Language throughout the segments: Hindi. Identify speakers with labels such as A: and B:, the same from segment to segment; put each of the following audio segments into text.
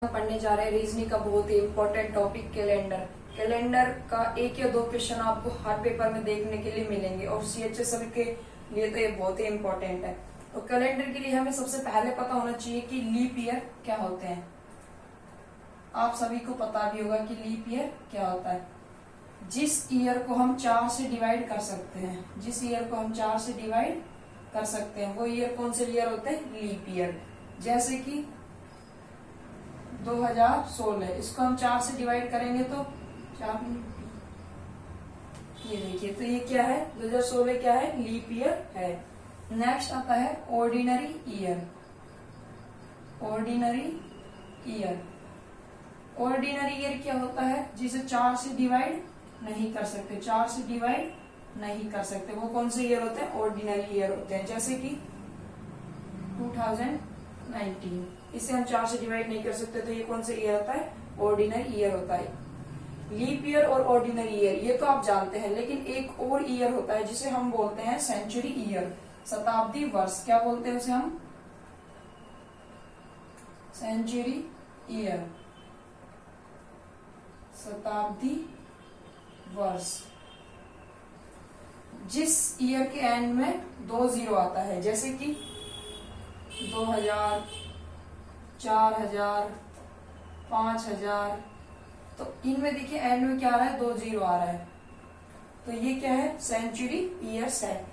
A: पढ़ने जा रहे हैं रीजनिंग का बहुत ही इम्पोर्टेंट टॉपिक कैलेंडर। कैलेंडर का एक या दो क्वेश्चन आपको हर पेपर में देखने के लिए मिलेंगे और सीएचएस सभी के लिए तो ये बहुत ही इम्पोर्टेंट है। तो कैलेंडर के लिए हमें सबसे पहले पता होना चाहिए कि लीप ईयर क्या होते हैं। आप सभी को पता भी होगा कि लीप ईयर क्या होता है। जिस ईयर को हम 4 से डिवाइड कर सकते हैं, जिस ईयर को हम 4 से डिवाइड कर सकते हैं वो ईयर कौन से ईयर होते हैं? Leap year. जैसे कि 2016, इसको हम 4 से डिवाइड करेंगे तो 4, ये देखिए, तो ये क्या है? 2016 क्या है? लीप ईयर है। नेक्स्ट आता है ordinary year. Ordinary year, ordinary year क्या होता है? जिसे 4 से डिवाइड नहीं कर सकते, 4 से डिवाइड नहीं कर सकते, वो कौन से ईयर होते हैं? ऑर्डिनरी ईयर होते हैं। जैसे कि 2019, इसे हम 4 से डिवाइड नहीं कर सकते, तो ये कौन सा ईयर होता है? ऑर्डिनरी ईयर होता है। लीप ईयर और ऑर्डिनरी ईयर ये तो आप जानते हैं, लेकिन एक और ईयर होता है जिसे हम बोलते हैं सेंचुरी ईयर, शताब्दी वर्ष। क्या बोलते हैं उसे हम? सेंचुरी ईयर, शताब्दी वर्ष। जिस ईयर के एंड में 2 जीरो आता है, जैसे कि 2000, 4000, 5000, तो इनमें देखिए एंड में क्या आ रहा है? 2 जीरो आ रहा है, तो ये क्या है? सेंचुरी ईयर्स है।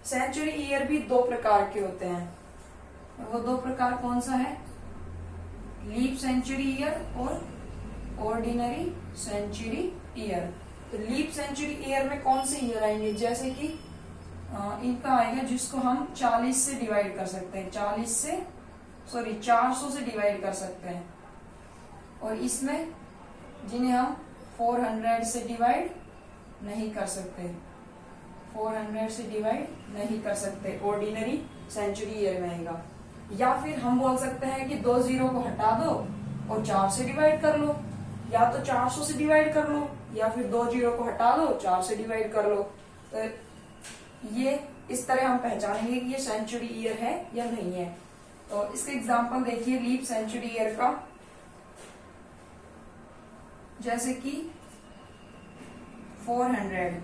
A: सेंचुरी ईयर भी 2 प्रकार के होते हैं। वो 2 प्रकार कौन सा है? लीप सेंचुरी ईयर और ऑर्डिनरी सेंचुरी ईयर। तो लीप सेंचुरी ईयर में कौन से ईयर आएंगे? जैसे कि इनका आएगा जिसको हम 40 से डिवाइड कर सकते हैं, 400 से डिवाइड कर सकते हैं। और इसमें जिन्हें हम 400 से डिवाइड नहीं कर सकते, 400 से डिवाइड नहीं कर सकते, ऑर्डिनरी सेंचुरी ईयर में आएगा। या फिर हम बोल सकते हैं कि 2 जीरो को हटा दो और 4 से डिवाइड कर लो, या तो 400 से डिवाइड कर लो, या फिर 2 जीरो को हटा दो 4 से डिवाइड कर लो। तो ये इस तरह हम पहचानेंगे कि ये सेंचुरी ईयर है या नहीं है। तो इसका एग्जांपल देखिए लीप सेंचुरी ईयर का। जैसे कि 400,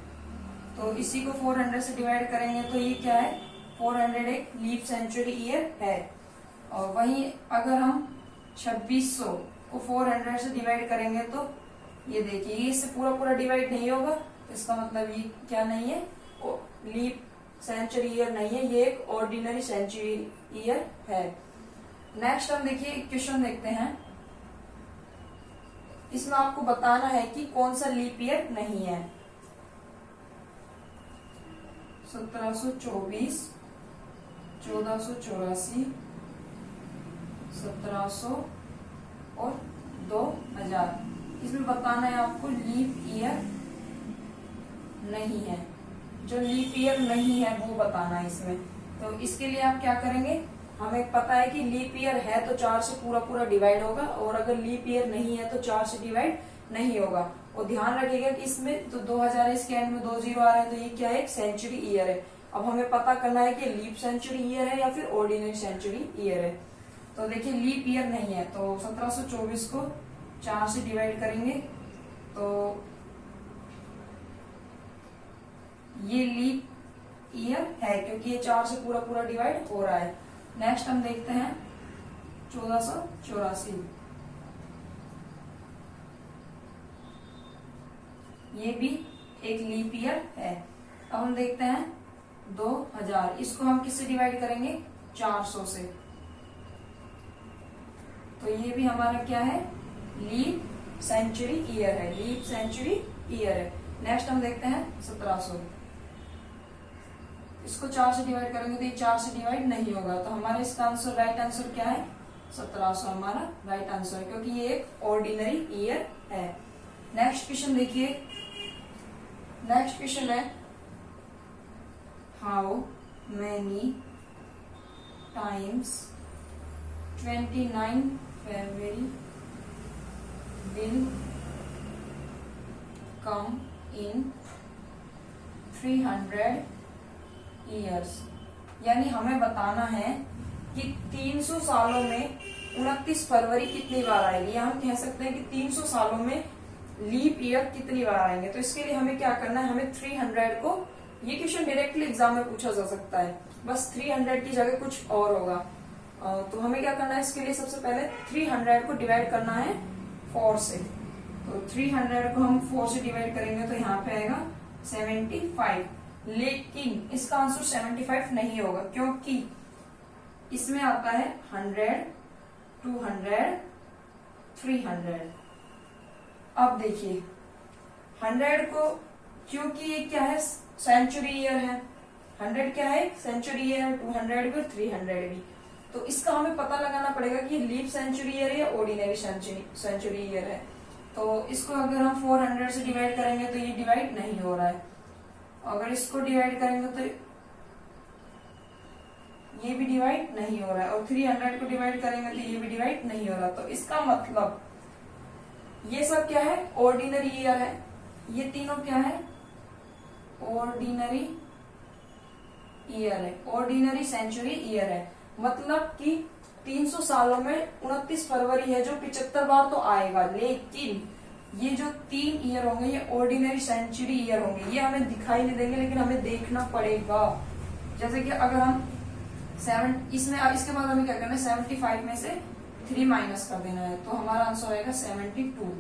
A: तो इसी को 400 से डिवाइड करेंगे तो ये क्या है? 400 एक लीप सेंचुरी ईयर है। और वहीं अगर हम 2600 को 400 से डिवाइड करेंगे तो ये देखिए, इससे पूरा पूरा डिवाइड नहीं होगा, तो इसका मतलब ये क्या नहीं है? लीप सेंचुरी ईयर नहीं है, ये एक ऑर्डिनरी सेंचुरी ईयर है। नेक्स्ट हम देखिए क्वेश्चन देखते हैं। इसमें आपको बताना है कि कौन सा लीप ईयर नहीं है। 1724, 1484, 1700 और 2000, इसमें बताना है आपको लीप ईयर नहीं है। जो लीप ईयर नहीं है वो बताना है इसमें। तो इसके लिए आप क्या करेंगे? हमें पता है कि लीप ईयर है तो 4 से पूरा पूरा डिवाइड होगा, और अगर लीप ईयर नहीं है तो 4 से डिवाइड नहीं होगा। और ध्यान रखिएगा कि इसमें तो 2000 इसके एंड में 2 जीरो आ रहा है, तो ये क्या है? एक सेंचुरी ईयर है। अब हमें पता करना है कि लीप सेंचुरी ईयर है या फिर ऑर्डिनरी सेंचुरी ईयर है। तो देखिए लीप ईयर नहीं है, तो 1724 को 4 से डिवाइड करेंगे तो ये लीप ईयर है, क्योंकि ये 4 से पूरा पूरा डिवाइड हो रहा है। नेक्स्ट हम देखते हैं 1484, ये भी एक लीप ईयर है। अब हम देखते हैं 2000, इसको हम किससे डिवाइड करेंगे? 400 से, तो ये भी हमारा क्या है? लीप सेंचुरी ईयर है, लीप सेंचुरी ईयर है। नेक्स्ट हम देखते हैं 1700, इसको 4 से डिवाइड करेंगे तो ये 4 से डिवाइड नहीं होगा, तो हमारा इसका आंसर, राइट आंसर क्या है? 1700 हमारा राइट आंसर, क्योंकि ये एक ऑर्डिनरी ईयर है। नेक्स्ट क्वेश्चन देखिए। नेक्स्ट क्वेश्चन है how many times 29 February will come in 300 years। यानी हमें बताना है कि 300 सालों में 29 फरवरी कितनी बार आएगी, या हम कह सकते हैं कि 300 सालों में लीप ईयर कितनी बार आएंगे। तो इसके लिए हमें क्या करना है, हमें 300 को, ये क्वेश्चन डायरेक्टली एग्जाम में पूछा जा सकता है, बस 300 की जगह कुछ और होगा। तो हमें क्या करना है, इसके लिए सबसे पहले 300 को डिवाइड करना है 4 से। तो 300 को हम 4 से डिवाइड करेंगे तो यहाँ पे आएगा 75। लेकिन इसका आंसर 75 नहीं होगा, क्योंकि इसमें आता है 100, 200, 300। अब देखिए 100 को, क्योंकि ये क्या है, सेंचुरी ईयर है, 100 क्या है, सेंचुरी ईयर है, 200 भी और 300 भी। तो इसका हमें पता लगाना पड़ेगा कि लीप सेंचुरी ईयर है या ऑर्डिनरी सेंचुरी ईयर है। तो इसको अगर हम 400 से डिवाइड करेंगे तो ये डिवाइड नहीं हो रहा है, अगर इसको डिवाइड करेंगे तो ये भी डिवाइड नहीं हो रहा है, और 300 को डिवाइड करेंगे तो ये भी डिवाइड नहीं हो रहा। तो इसका मतलब ये सब क्या है, ऑर्डिनरी ईयर है, ये तीनों क्या है, ऑर्डिनरी ईयर है, ऑर्डिनरी सेंचुरी ईयर है। मतलब कि 300 सालों में 29 फरवरी है जो 75 बार तो आएगा, लेकिन ये जो 3 ईयर होंगे ये ऑर्डिनरी सेंचुरी ईयर होंगे। ये हमें दिखाई नहीं देंगे, लेकिन हमें देखना पड़ेगा। जैसे कि अगर हम इसमें इसके बाद हमें क्या करना है, 75 में से 3 माइनस कर देना है, तो हमारा आंसर आएगा 72।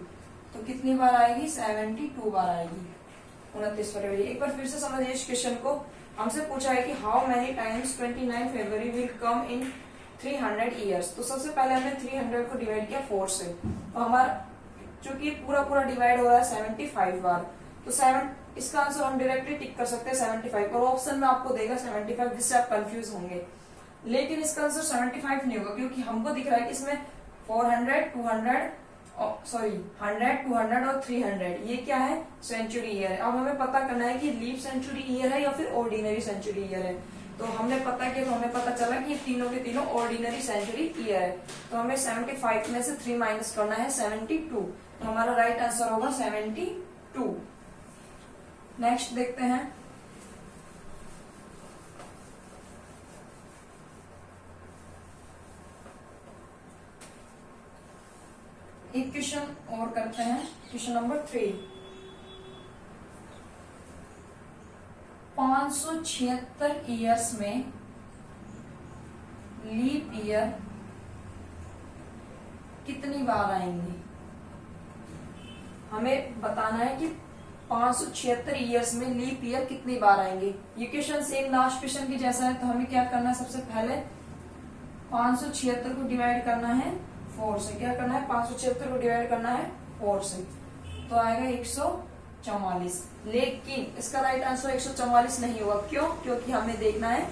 A: तो कितनी बार आएगी, 72 बार आएगी 29 फरवरी। एक बार फिर से समझिए इस क्वेश्चन को। हमसे पूछा है कि how many times 29 February will come in 300 years. तो सबसे पहले हमने 300 को डिवाइड किया 4 से, तो हमारा चूंकि पूरा डिवाइड हो रहा है 75 बार, तो इसका आंसर हम डायरेक्टली टिक कर सकते हैं 75, और ऑप्शन में आपको देगा 75, जिससे आप कंफ्यूज होंगे। लेकिन इसका आंसर 75 नहीं होगा, क्योंकि हमको दिख रहा है कि इसमें 100, 200 और 300 ये क्या है, सेंचुरी ईयर है। अब हमें पता करना है कि लीप सेंचुरी ईयर है या फिर ऑर्डिनरी सेंचुरी ईयर है। तो हमने पता किया, तो हमें पता चला कि ये तीनों के तीनों ऑर्डिनरी सेंचुरी ईयर है। तो हमें 75 में से 3 माइनस करना है 72, तो हमारा राइट आंसर होगा 72। नेक्स्ट देखते हैं, एक क्वेश्चन और करते हैं, क्वेश्चन नंबर 3। 576 ईयर्स में लीप ईयर कितनी बार आएंगे। हमें बताना है कि 576 ईयर्स में लीप ईयर कितनी बार आएंगे। ये क्वेश्चन सेम लास्ट क्वेश्चन की जैसा है, तो हमें क्या करना है, सबसे पहले 576 को डिवाइड करना है 4 से। क्या करना है, 576 को डिवाइड करना है 4 से, तो आएगा 144। लेकिन इसका राइट आंसर 144 नहीं होगा, क्यों, क्योंकि हमें देखना है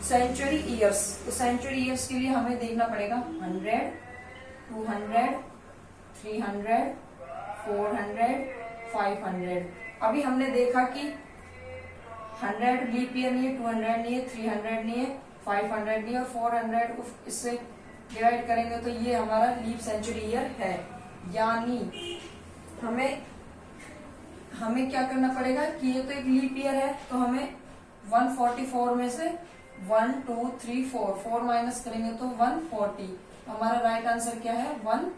A: सेंचुरी ईयर्स। तो सेंचुरी ईयर्स के लिए हमें देखना पड़ेगा 100, 200, 300, 400, 500। अभी हमने देखा कि 100 लीप ईयर नहीं है, 200 नहीं है, 300 नहीं है, 500 नहीं है, और 400 को इससे डिवाइड करेंगे तो ये हमारा लीप सेंचुरी ईयर है। यानी हमें क्या करना पड़ेगा कि ये तो एक लीप ईयर है, तो हमें 144 में से 1 2 3 4 माइनस करेंगे तो 140। हमारा राइट आंसर क्या है, 1।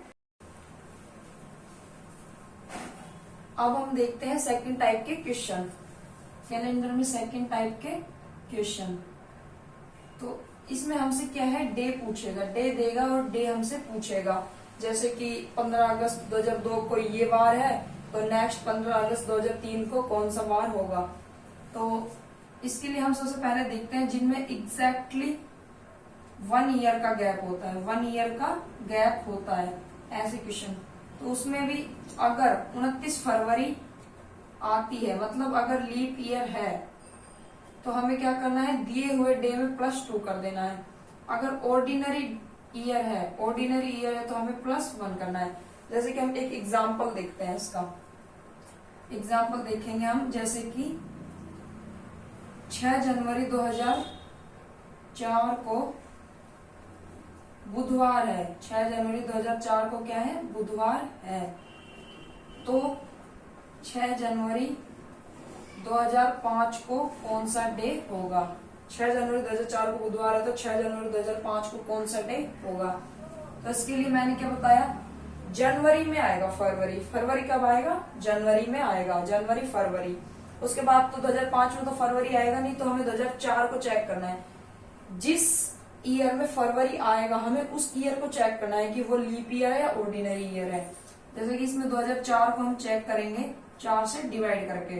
A: अब हम देखते हैं सेकंड टाइप के क्वेश्चन, कैलेंडर में सेकंड टाइप के क्वेश्चन। तो इसमें हमसे क्या है, डे पूछेगा, डे देगा और डे हमसे पूछेगा। जैसे कि 15 अगस्त 2002 को ये वार है, तो नेक्स्ट 15 अगस्त 2003 को कौन सा वार होगा। तो इसके लिए हम सबसे पहले देखते हैं जिनमें एग्जैक्टली 1 ईयर का गैप होता है, 1 ईयर का गैप होता है, ऐसे क्वेश्चन। तो उसमें भी अगर 29 फरवरी आती है, मतलब अगर लीप ईयर है, तो हमें क्या करना है, दिए हुए डे में +2 कर देना है। अगर ऑर्डिनरी ईयर है तो हमें +1 करना है। जैसे कि हम एक एग्जाम्पल देखते हैं, इसका एग्जाम्पल देखेंगे हम। जैसे कि 6 जनवरी 2004 को बुधवार है, 6 जनवरी 2004 को क्या है, बुधवार है। तो 6 जनवरी 2005 को कौन सा डे होगा। 6 जनवरी 2004 को बुधवार है, तो 6 जनवरी 2005 को कौन सा डे होगा। तो इसके लिए मैंने क्या बताया, जनवरी में आएगा फरवरी, फरवरी कब आएगा, जनवरी में आएगा, जनवरी फरवरी। उसके बाद तो 2005 में तो फरवरी आएगा नहीं, तो हमें 2004 को चेक करना है। जिस ईयर में फरवरी आएगा हमें उस ईयर को चेक करना है कि वो लीप ईयर है या ऑर्डिनरी ईयर है। जैसे कि इसमें 2004 को हम चेक करेंगे 4 से डिवाइड करके,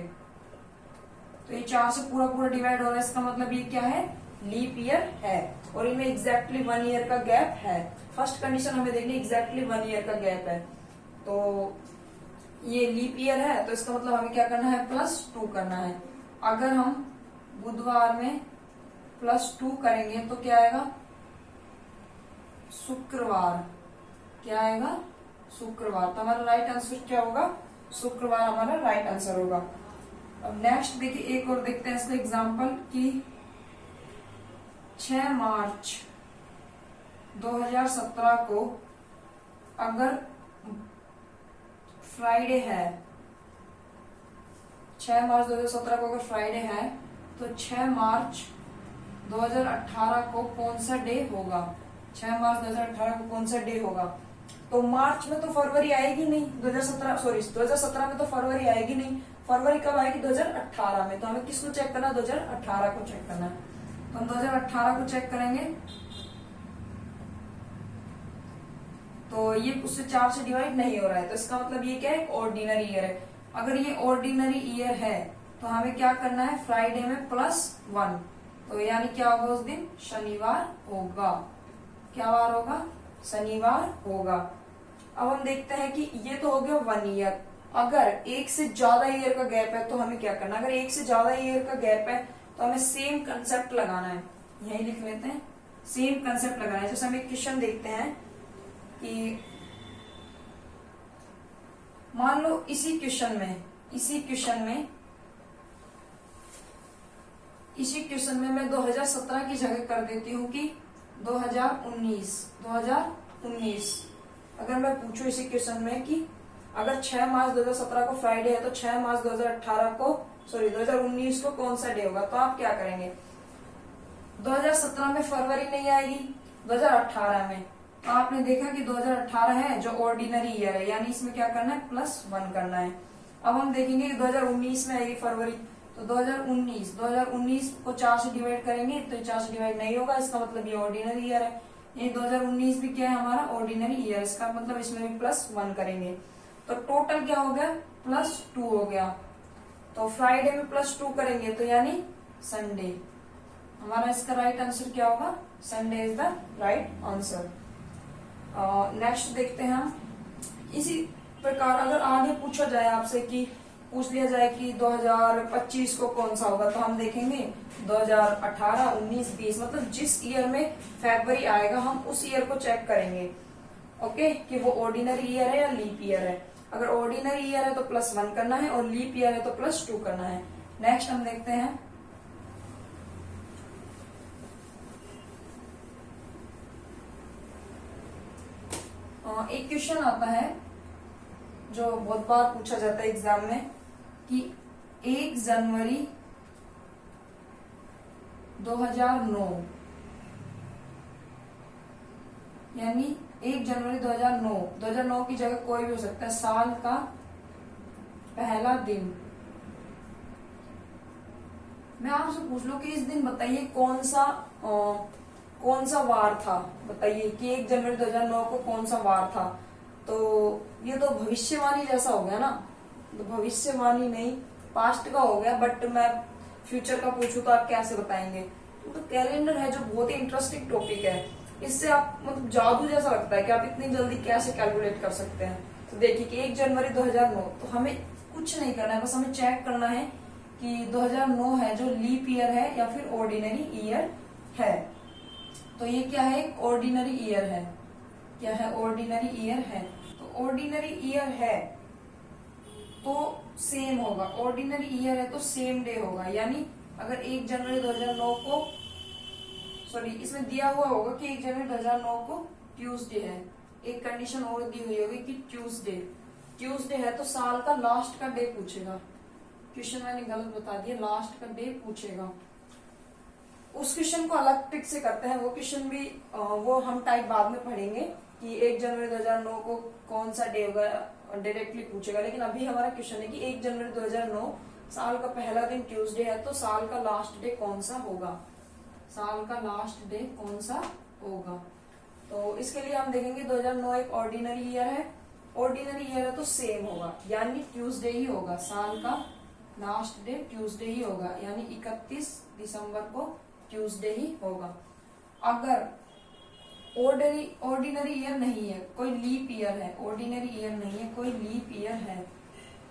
A: तो ये 4 से पूरा पूरा डिवाइड हो रहा है, इसका मतलब ये क्या है, लीप ईयर है। और इनमें एग्जैक्टली 1 ईयर का गैप है। फर्स्ट कंडीशन हमें देखनी, एग्जैक्टली 1 ईयर का गैप है, तो ये लीप ईयर है, तो इसका मतलब हमें क्या करना है, +2 करना है। अगर हम बुधवार में +2 करेंगे तो क्या आएगा, शुक्रवार, क्या आएगा, शुक्रवार। तो हमारा राइट आंसर क्या होगा, शुक्रवार हमारा राइट आंसर होगा। अब नेक्स्ट देखिए, एक और देखते हैं इसका एग्जांपल कि 6 मार्च 2017 को अगर फ्राइडे है, 6 मार्च 2017 को अगर फ्राइडे है, तो 6 मार्च 2018 को कौन सा डे होगा, 6 मार्च 2018 को कौन सा डे होगा। तो मार्च में तो फरवरी आएगी नहीं, 2017 में तो फरवरी आएगी नहीं, फरवरी कब आएगी, 2018 में। तो हमें किसको चेक करना है, 2018 को चेक करना है। तो हम 2018 को चेक करेंगे, तो ये उससे 4 से डिवाइड नहीं हो रहा है, तो इसका मतलब ये क्या है, ऑर्डिनरी ईयर है। अगर ये ऑर्डिनरी ईयर है तो हमें क्या करना है, फ्राइडे में +1, तो यानी क्या होगा उस दिन, शनिवार होगा। क्या वार होगा, शनिवार होगा। अब हम देखते हैं कि ये तो हो गया 1 ईयर। अगर एक से ज्यादा ईयर का गैप है तो हमें क्या करना है, अगर एक से ज्यादा ईयर का गैप है तो हमें सेम कंसेप्ट लगाना है, यही लिख लेते हैं, सेम कंसेप्ट लगाना है। जैसे हम एक क्वेश्चन देखते हैं कि मान लो इसी क्वेश्चन में मैं 2017 की जगह कर देती हूँ कि 2019। अगर मैं पूछूं इसी क्वेश्चन में कि अगर 6 मार्च 2017 को फ्राइडे है तो 6 मार्च 2019 को कौन सा डे होगा, तो आप क्या करेंगे, 2017 में फरवरी नहीं आएगी, 2018 में, तो आपने देखा कि 2018 है जो ऑर्डिनरी ईयर है, यानी इसमें क्या करना है, +1 करना है। अब हम देखेंगे कि 2019 में आएगी फरवरी, तो 2019 को 4 से डिवाइड करेंगे तो 4 से डिवाइड नहीं होगा, इसका मतलब ये ऑर्डिनरी ईयर है। ये 2019 भी क्या है, हमारा ऑर्डिनरी ईयर, इसका मतलब इसमें भी +1 करेंगे, तो टोटल क्या हो गया, +2 हो गया। तो फ्राइडे में +2 करेंगे तो यानी संडे, हमारा इसका राइट आंसर क्या होगा, Sunday is the right answer. Next देखते हैं हम, इसी प्रकार अगर आगे पूछा जाए आपसे कि पूछ लिया जाए कि 2025 को कौन सा होगा, तो हम देखेंगे 2018, 19, 20, मतलब जिस ईयर में फरवरी आएगा हम उस ईयर को चेक करेंगे, ओके, कि वो ऑर्डिनरी ईयर है या लीप ईयर है। अगर ऑर्डिनरी ईयर है तो +1 करना है और लीप ईयर है तो +2 करना है। नेक्स्ट हम देखते हैं, एक क्वेश्चन आता है जो बहुत बार पूछा जाता है एग्जाम में कि 1 जनवरी 2009, यानी 1 जनवरी 2009 की जगह कोई भी हो सकता है, साल का पहला दिन। मैं आपसे पूछ लूं कि इस दिन बताइए कौन सा वार था, बताइए कि 1 जनवरी 2009 को कौन सा वार था। तो ये तो भविष्यवाणी जैसा हो गया ना, तो भविष्यवाणी नहीं, पास्ट का हो गया, बट मैं फ्यूचर का पूछूं तो आप कैसे बताएंगे। तो कैलेंडर है जो बहुत ही इंटरेस्टिंग टॉपिक है, इससे आप मतलब जादू जैसा लगता है कि आप इतनी जल्दी कैसे कैलकुलेट कर सकते हैं। तो देखिए कि 1 जनवरी 2009, तो हमें कुछ नहीं करना है, बस हमें चेक करना है कि 2009 है जो लीप ईयर है या फिर ऑर्डिनरी ईयर है। तो ये क्या है, एक ऑर्डिनरी ईयर है, क्या है, ऑर्डिनरी ईयर है। तो ऑर्डिनरी ईयर है तो सेम होगा, ऑर्डिनरी ईयर है तो सेम डे होगा, यानी अगर 1 जनवरी 2009 को, सॉरी इसमें दिया हुआ होगा कि 1 जनवरी 2009 को ट्यूसडे है, एक कंडीशन और दी हुई होगी कि ट्यूसडे है तो साल का लास्ट का डे पूछेगा। क्वेश्चन मैंने गलत बता दिया, लास्ट का डे पूछेगा। उस क्वेश्चन को अलग ट्रिक से करते हैं, वो क्वेश्चन भी वो हम टाइप बाद में पढ़ेंगे कि 1 जनवरी 2009 को कौन सा डे होगा, डायरेक्टली पूछेगा। लेकिन अभी हमारा क्वेश्चन है कि 1 जनवरी 2009 साल का पहला दिन ट्यूसडे है, तो साल का लास्ट डे कौन सा होगा, साल का लास्ट डे कौन सा होगा। तो इसके लिए हम देखेंगे 2009 एक ऑर्डिनरी ईयर है, ऑर्डिनरी ईयर है तो सेम होगा, यानी ट्यूसडे ही होगा, साल का लास्ट डे ट्यूसडे ही होगा, यानी 31 दिसंबर को ट्यूसडे ही होगा। अगर ऑर्डिनरी ईयर नहीं है, कोई लीप ईयर है, ऑर्डिनरी ईयर नहीं है, कोई लीप ईयर है।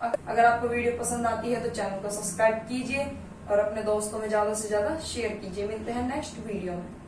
A: अगर आपको वीडियो पसंद आती है तो चैनल को सब्सक्राइब कीजिए और अपने दोस्तों में ज्यादा से ज्यादा शेयर कीजिए। मिलते हैं नेक्स्ट वीडियो में।